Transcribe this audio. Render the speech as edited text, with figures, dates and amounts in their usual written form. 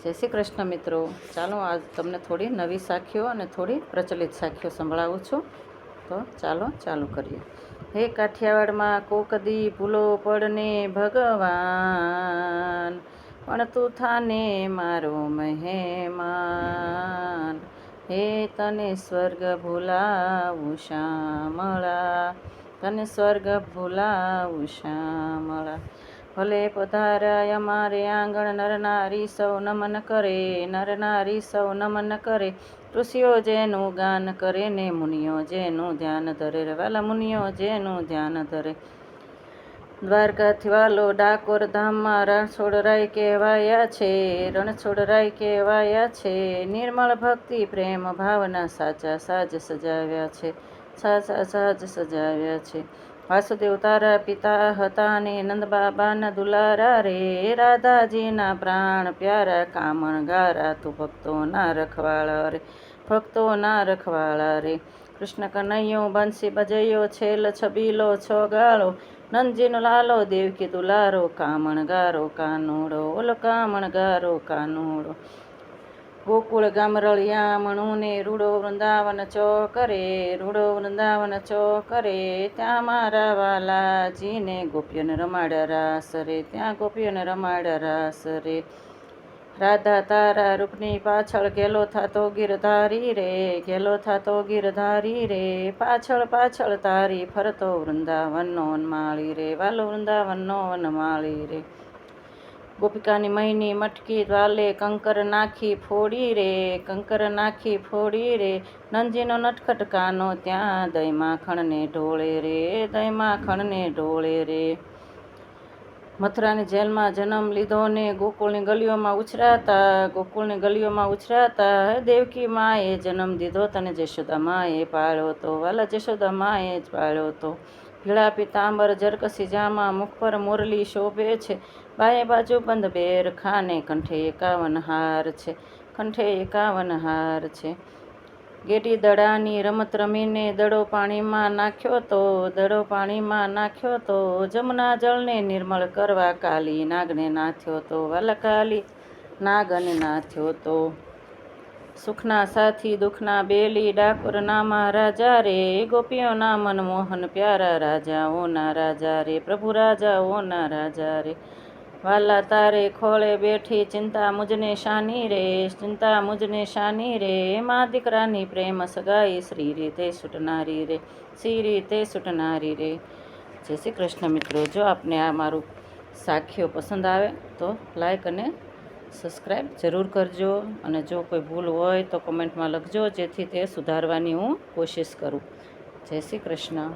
જય શ્રી કૃષ્ણ મિત્રો. ચાલો આજ તમને થોડી નવી સાખીઓ અને થોડી પ્રચલિત સાખીઓ સંભળાવું છું. તો ચાલો ચાલુ કરીએ. હે કાઠિયાવાડમાં કોકદી ભૂલો પડને ભગવાન, પણ તું થાને મારો મહેમાન. હે તને સ્વર્ગ ભૂલાવું શ્યામળા, તને સ્વર્ગ ભૂલાવું શ્યામળા. ભલે પધારાય અમારે આંગણ, નર નારી સૌ નમન કરે, નર નારી સૌ નમન કરે. ઋષિઓ જેનું ગાન કરે ને મુનિઓ જેનું ધ્યાન ધરે, વાલા મુનિઓ જેનું ધ્યાન ધરે. દ્વારકાથી વાલો ડાકોર ધામમાં રણછોડરાય કહેવાયા છે, રણછોડરાય કહેવાયા છે. નિર્મળ ભક્તિ પ્રેમ ભાવના સાચા સાજ સજાવ્યા છે, સાચા સાજ સજાવ્યા છે. વાસુદેવ તારા પિતા હતા ને નંદ બાબાના દુલારા રે, રાધાજીના પ્રાણ પ્યારા કામણ ગારા. તું ભક્તોના રખવાળા રે, ભક્તોના રખવાળા રે. કૃષ્ણ કનૈયો બંસી બજૈયો, છેલ છબીલો છો ગાળો. નંદજીનો લાલો દેવકી દુલારો, કામણ ગારો કાનુડો, ઓલો કામણ ગારો કાનુડો. ગોકુળ ગામ રળિયામણું ને રૂડો વૃંદાવન ચોકરે, રૂડો વૃંદાવન ચોકરે. ત્યાં મારા વાલાજીને ગોપીઓને રમાડ્યા રાસ રે, ત્યાં ગોપીઓને રમાડ્યા રાસ રે. રાધા તારા રૂપની પાછળ ઘેલો થાતો ગીરધારી રે, ઘેલો થાતો ગીરધારી રે. પાછળ પાછળ તારી ફરતો વૃંદાવનનો વનમાળી રે, વાલો વૃંદાવનનો વનમાળી રે. ગોપિકાની મહીની મટકી વાલે કંકર નાખી ફોડી રે, કંકર નાખી ફોડી રે. નંદજીનો નટખટ કાનો ત્યાં દહીં માખણને ઢોળે રે, દહીં માખણને ઢોળે રે. મથુરાની જેલમાં જન્મ લીધો ને ગોકુળની ગલીઓમાં ઉછરાતા, ગોકુળની ગલીઓમાં ઉછરાતા. દેવકી માએ જન્મ દીધો તને જશોદા માએ પાળ્યો તો, વાલા જશોદા માએ જ પાળ્યો તો. પીળા પિતાંબર જરકસી જામા, મુખ પર મુરલી શોભે છે. બાએ બાજુ બંધ બેર ખાને, કંઠે 51 હાર છે, કંઠે 51 હાર છે. ગેડી દડાની રમત રમીને દડો પાણીમાં નાખ્યો તો, દડો પાણીમાં નાખ્યો તો. જમુના જળને નિર્મળ કરવા કાલી નાગને નાથ્યો તો, વાલા કાલી નાગને નાથ્યો તો. સુખના સાથી દુઃખના બેલી, ડાકોરના મહારાજા રે. ગોપીઓના મનમોહન પ્યારા, રાજાઓના રાજા રે, પ્રભુ રાજાઓના રાજા રે. વાલા તારે ખોળે બેઠી ચિંતા મુજને શાની રે, ચિંતા મુજને શાની રે. મા દીકરાની પ્રેમ સગાઈ, શ્રી રીતે છૂટનારી રે, શ્રી રીતે છૂટનારી રે. જય શ્રી કૃષ્ણ મિત્રો. જો આપને આ મારું સાખીઓ પસંદ આવે તો લાઈક અને સબસ્ક્રાઈબ જરૂર કરજો, અને જો કોઈ ભૂલ હોય તો કોમેન્ટમાં લખજો, જેથી તે સુધારવાની હું કોશિશ કરું. જય શ્રી કૃષ્ણ.